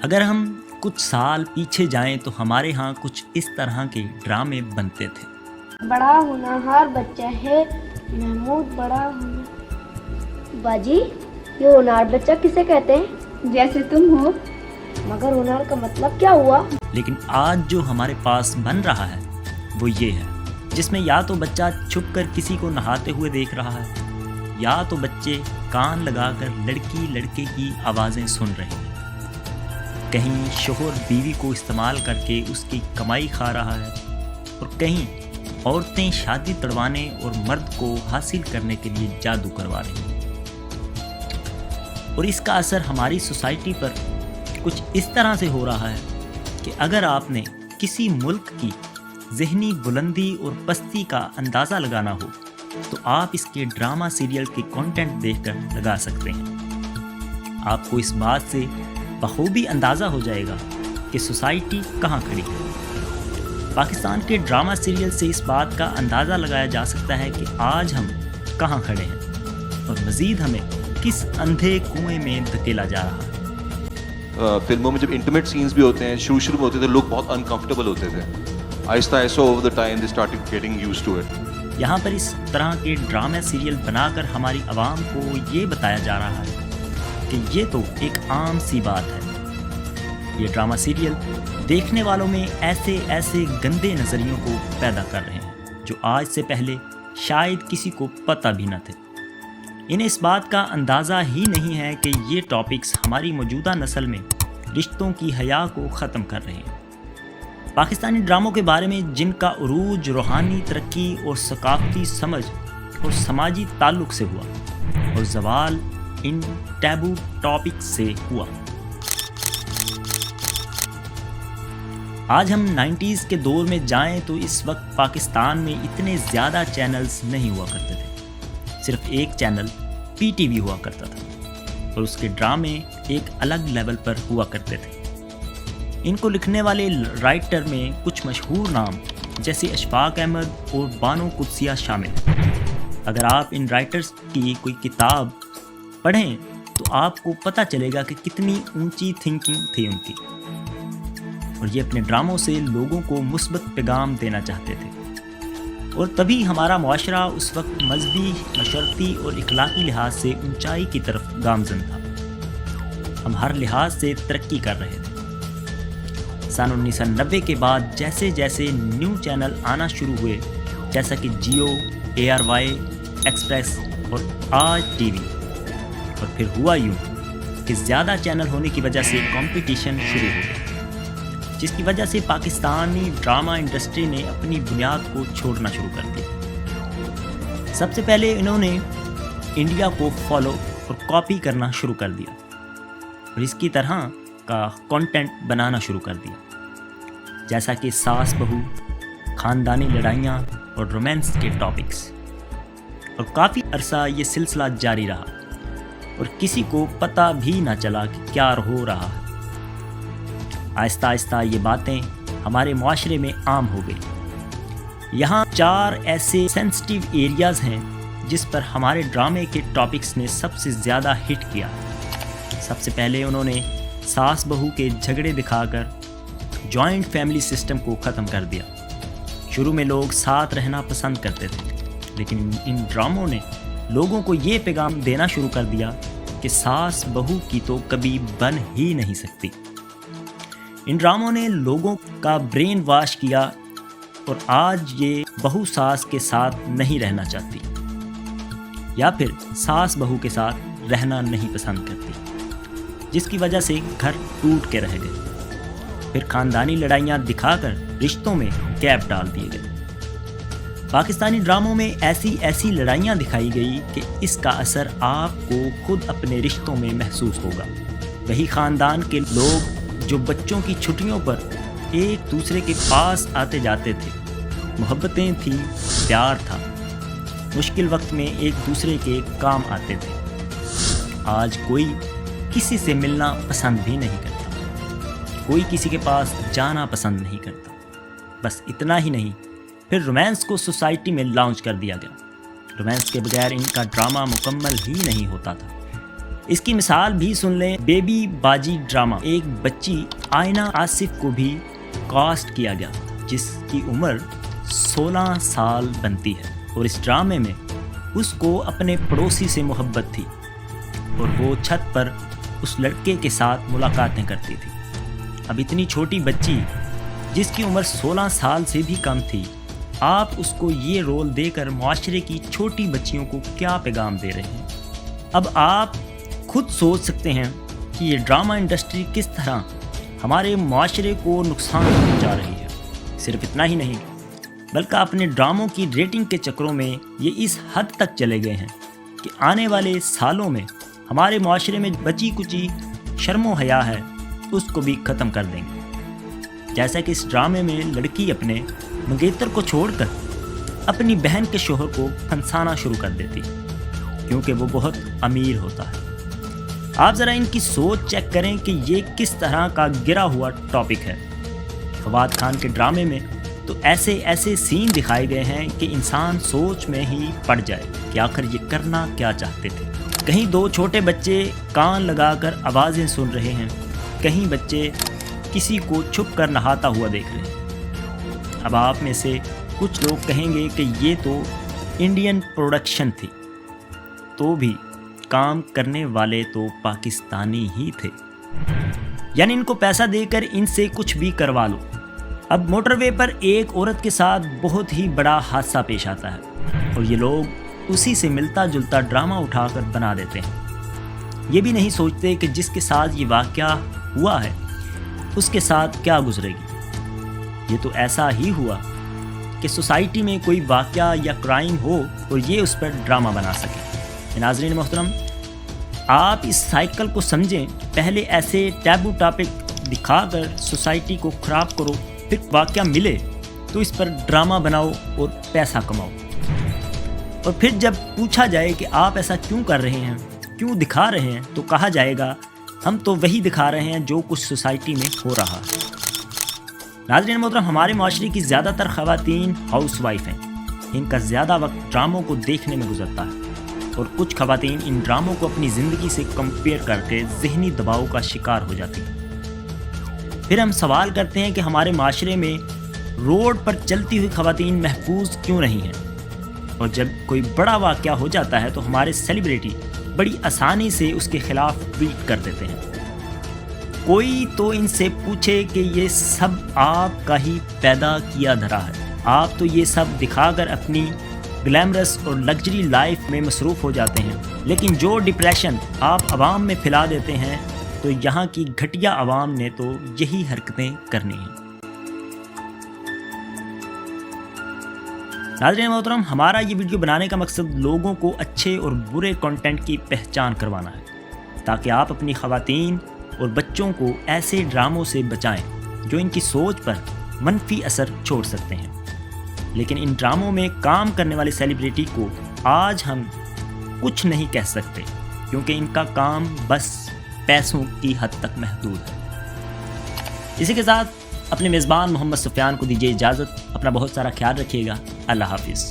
اگر ہم کچھ سال پیچھے جائیں تو ہمارے ہاں کچھ اس طرح کے ڈرامے بنتے تھے۔ بڑا ہونہار بچہ ہے محمود، بڑا ہونہار۔ باجی، یہ ہونہار بچہ کسے کہتے ہیں؟ جیسے تم ہو۔ مگر ہونہار کا مطلب کیا ہوا؟ لیکن آج جو ہمارے پاس بن رہا ہے وہ یہ ہے، جس میں یا تو بچہ چھپ کر کسی کو نہاتے ہوئے دیکھ رہا ہے، یا تو بچے کان لگا کر لڑکی لڑکے کی آوازیں سن رہے ہیں، کہیں شوہر بیوی کو استعمال کر کے اس کی کمائی کھا رہا ہے، اور کہیں عورتیں شادی تڑوانے اور مرد کو حاصل کرنے کے لیے جادو کروا رہی ہیں۔ اور اس کا اثر ہماری سوسائٹی پر کچھ اس طرح سے ہو رہا ہے کہ اگر آپ نے کسی ملک کی ذہنی بلندی اور پستی کا اندازہ لگانا ہو تو آپ اس کے ڈرامہ سیریل کے کانٹینٹ دیکھ کر لگا سکتے ہیں۔ آپ کو اس بات سے بخوبی اندازہ ہو جائے گا کہ سوسائٹی کہاں کھڑی ہے۔ پاکستان کے ڈرامہ سیریل سے اس بات کا اندازہ لگایا جا سکتا ہے کہ آج ہم کہاں کھڑے ہیں اور مزید ہمیں کس اندھے کنویں میں دھکیلا جا رہا ہے۔ فلموں میں جب انٹیمیٹ سینز بھی ہوتے ہیں، شروع میں ہوتے تھے لوگ بہت انکمفرٹیبل ہوتے تھے، آہستہ آہستہ over the time they started getting used to it. یہاں پر اس طرح کے ڈرامہ سیریل بنا کر ہماری عوام کو یہ بتایا جا رہا ہے کہ یہ تو ایک عام سی بات ہے۔ یہ ڈرامہ سیریل دیکھنے والوں میں ایسے گندے نظریوں کو پیدا کر رہے ہیں جو آج سے پہلے شاید کسی کو پتہ بھی نہ تھے۔ انہیں اس بات کا اندازہ ہی نہیں ہے کہ یہ ٹاپکس ہماری موجودہ نسل میں رشتوں کی حیا کو ختم کر رہے ہیں۔ پاکستانی ڈراموں کے بارے میں جن کا عروج روحانی ترقی اور ثقافتی سمجھ اور سماجی تعلق سے ہوا اور زوال ان ٹیبو ٹاپکس سے ہوا۔ آج ہم 90s کے دور میں جائیں تو اس وقت پاکستان میں اتنے زیادہ چینلز نہیں ہوا کرتے تھے، صرف ایک چینل پی ٹی وی ہوا کرتا تھا اور اس کے ڈرامے ایک الگ لیول پر ہوا کرتے تھے۔ ان کو لکھنے والے رائٹر میں کچھ مشہور نام جیسے اشفاق احمد اور بانو قدسیہ شامل ہیں۔ اگر آپ ان رائٹرز کی کوئی کتاب پڑھیں تو آپ کو پتہ چلے گا کہ کتنی اونچی تھنکنگ تھی ان کی، اور یہ اپنے ڈراموں سے لوگوں کو مثبت پیغام دینا چاہتے تھے۔ اور تبھی ہمارا معاشرہ اس وقت مذہبی، معاشرتی اور اخلاقی لحاظ سے اونچائی کی طرف گامزن تھا۔ ہم ہر لحاظ سے ترقی کر رہے تھے۔ سن 1990 کے بعد جیسے جیسے نیو چینل آنا شروع ہوئے، جیسا کہ جیو، ARY، ایکسپریس اور آج ٹی وی، اور پھر ہوا یوں کہ زیادہ چینل ہونے کی وجہ سے کمپٹیشن شروع ہو گئی، جس کی وجہ سے پاکستانی ڈرامہ انڈسٹری نے اپنی بنیاد کو چھوڑنا شروع کر دیا۔ سب سے پہلے انہوں نے انڈیا کو فالو اور کاپی کرنا شروع کر دیا اور اس کی طرح کا کانٹینٹ بنانا شروع کر دیا، جیسا کہ ساس بہو، خاندانی لڑائیاں اور رومانس کے ٹاپکس، اور کافی عرصہ یہ سلسلہ جاری رہا اور کسی کو پتہ بھی نہ چلا کہ کیا ہو رہا ہے۔ آہستہ آہستہ یہ باتیں ہمارے معاشرے میں عام ہو گئی۔ یہاں 4 ایسے سینسٹیو ایریاز ہیں جس پر ہمارے ڈرامے کے ٹاپکس نے سب سے زیادہ ہٹ کیا۔ سب سے پہلے انہوں نے ساس بہو کے جھگڑے دکھا کر جوائنٹ فیملی سسٹم کو ختم کر دیا۔ شروع میں لوگ ساتھ رہنا پسند کرتے تھے، لیکن ان ڈراموں نے لوگوں کو یہ پیغام دینا شروع کر دیا کہ ساس بہو کی تو کبھی بن ہی نہیں سکتی۔ ان ڈراموں نے لوگوں کا برین واش کیا اور آج یہ بہو ساس کے ساتھ نہیں رہنا چاہتی، یا پھر ساس بہو کے ساتھ رہنا نہیں پسند کرتی، جس کی وجہ سے گھر ٹوٹ کے رہ گئے۔ پھر خاندانی لڑائیاں دکھا کر رشتوں میں گیپ ڈال دیے گئے۔ پاکستانی ڈراموں میں ایسی لڑائیاں دکھائی گئی کہ اس کا اثر آپ کو خود اپنے رشتوں میں محسوس ہوگا۔ وہی خاندان کے لوگ جو بچوں کی چھٹیوں پر ایک دوسرے کے پاس آتے جاتے تھے، محبتیں تھیں، پیار تھا، مشکل وقت میں ایک دوسرے کے کام آتے تھے، آج کوئی کسی سے ملنا پسند بھی نہیں کرتا، کوئی کسی کے پاس جانا پسند نہیں کرتا۔ بس اتنا ہی نہیں، پھر رومانس کو سوسائٹی میں لانچ کر دیا گیا۔ رومانس کے بغیر ان کا ڈرامہ مکمل ہی نہیں ہوتا تھا۔ اس کی مثال بھی سن لیں، بیبی باجی ڈرامہ. ایک بچی آئینہ آصف کو بھی کاسٹ کیا گیا جس کی عمر 16 سال بنتی ہے، اور اس ڈرامے میں اس کو اپنے پڑوسی سے محبت تھی اور وہ چھت پر اس لڑکے کے ساتھ ملاقاتیں کرتی تھی. اب اتنی چھوٹی بچی جس کی عمر 16 سال سے بھی کم تھی، آپ اس کو یہ رول دے کر معاشرے کی چھوٹی بچیوں کو کیا پیغام دے رہے ہیں؟ اب آپ خود سوچ سکتے ہیں کہ یہ ڈرامہ انڈسٹری کس طرح ہمارے معاشرے کو نقصان پہنچا رہی ہے. صرف اتنا ہی نہیں بلکہ اپنے ڈراموں کی ریٹنگ کے چکروں میں یہ اس حد تک چلے گئے ہیں کہ آنے والے سالوں میں ہمارے معاشرے میں بچی کچی شرم و حیا ہے اس کو بھی ختم کر دیں گے. جیسا کہ اس ڈرامے میں لڑکی اپنے منگیتر کو چھوڑ کر اپنی بہن کے شوہر کو پھنسانا شروع کر دیتی کیونکہ وہ بہت امیر ہوتا ہے. آپ ذرا ان کی سوچ چیک کریں کہ یہ کس طرح کا گرا ہوا ٹاپک ہے. فواد خان کے ڈرامے میں تو ایسے سین دکھائے گئے ہیں کہ انسان سوچ میں ہی پڑ جائے کہ آخر یہ کرنا کیا چاہتے تھے. کہیں 2 چھوٹے بچے کان لگا کر آوازیں سن رہے ہیں، کہیں بچے کسی کو چھپ کر نہاتا ہوا دیکھ رہے ہیں. اب آپ میں سے کچھ لوگ کہیں گے کہ یہ تو انڈین پروڈکشن تھی، تو بھی کام کرنے والے تو پاکستانی ہی تھے، یعنی ان کو پیسہ دے کر ان سے کچھ بھی کروا لو. اب موٹر وے پر ایک عورت کے ساتھ بہت ہی بڑا حادثہ پیش آتا ہے اور یہ لوگ اسی سے ملتا جلتا ڈرامہ اٹھا کر بنا دیتے ہیں. یہ بھی نہیں سوچتے کہ جس کے ساتھ یہ واقعہ ہوا ہے اس کے ساتھ کیا گزرے گی. یہ تو ایسا ہی ہوا کہ سوسائٹی میں کوئی واقعہ یا کرائم ہو اور یہ اس پر ڈرامہ بنا سکے. ناظرین محترم، آپ اس سائیکل کو سمجھیں. پہلے ایسے ٹیبو ٹاپک دکھا کر سوسائٹی کو خراب کرو، پھر واقعہ ملے تو اس پر ڈرامہ بناؤ اور پیسہ کماؤ، اور پھر جب پوچھا جائے کہ آپ ایسا کیوں کر رہے ہیں، کیوں دکھا رہے ہیں، تو کہا جائے گا ہم تو وہی دکھا رہے ہیں جو کچھ سوسائٹی میں ہو رہا ہے. ناظرین محترم، ہمارے معاشرے کی زیادہ تر خواتین ہاؤس وائف ہیں. ان کا زیادہ وقت ڈراموں کو دیکھنے میں گزرتا ہے اور کچھ خواتین ان ڈراموں کو اپنی زندگی سے کمپیئر کر کے ذہنی دباؤ کا شکار ہو جاتی ہیں. پھر ہم سوال کرتے ہیں کہ ہمارے معاشرے میں روڈ پر چلتی ہوئی خواتین محفوظ کیوں نہیں ہیں، اور جب کوئی بڑا واقعہ ہو جاتا ہے تو ہمارے سیلیبریٹی بڑی آسانی سے اس کے خلاف ٹویٹ کر دیتے ہیں. کوئی تو ان سے پوچھے کہ یہ سب آپ کا ہی پیدا کیا دھرا ہے. آپ تو یہ سب دکھا کر اپنی گلیمرس اور لگژری لائف میں مصروف ہو جاتے ہیں، لیکن جو ڈپریشن آپ عوام میں پھیلا دیتے ہیں تو یہاں کی گھٹیا عوام نے تو یہی حرکتیں کرنی ہیں. ناظرین محترم، ہمارا یہ ویڈیو بنانے کا مقصد لوگوں کو اچھے اور برے کنٹینٹ کی پہچان کروانا ہے تاکہ آپ اپنی خواتین اور بچوں کو ایسے ڈراموں سے بچائیں جو ان کی سوچ پر منفی اثر چھوڑ سکتے ہیں. لیکن ان ڈراموں میں کام کرنے والے سیلیبریٹی کو آج ہم کچھ نہیں کہہ سکتے کیونکہ ان کا کام بس پیسوں کی حد تک محدود ہے. اسی کے ساتھ اپنے میزبان محمد سفیان کو دیجیے اجازت. اپنا بہت سارا خیال رکھیے گا. اللہ حافظ.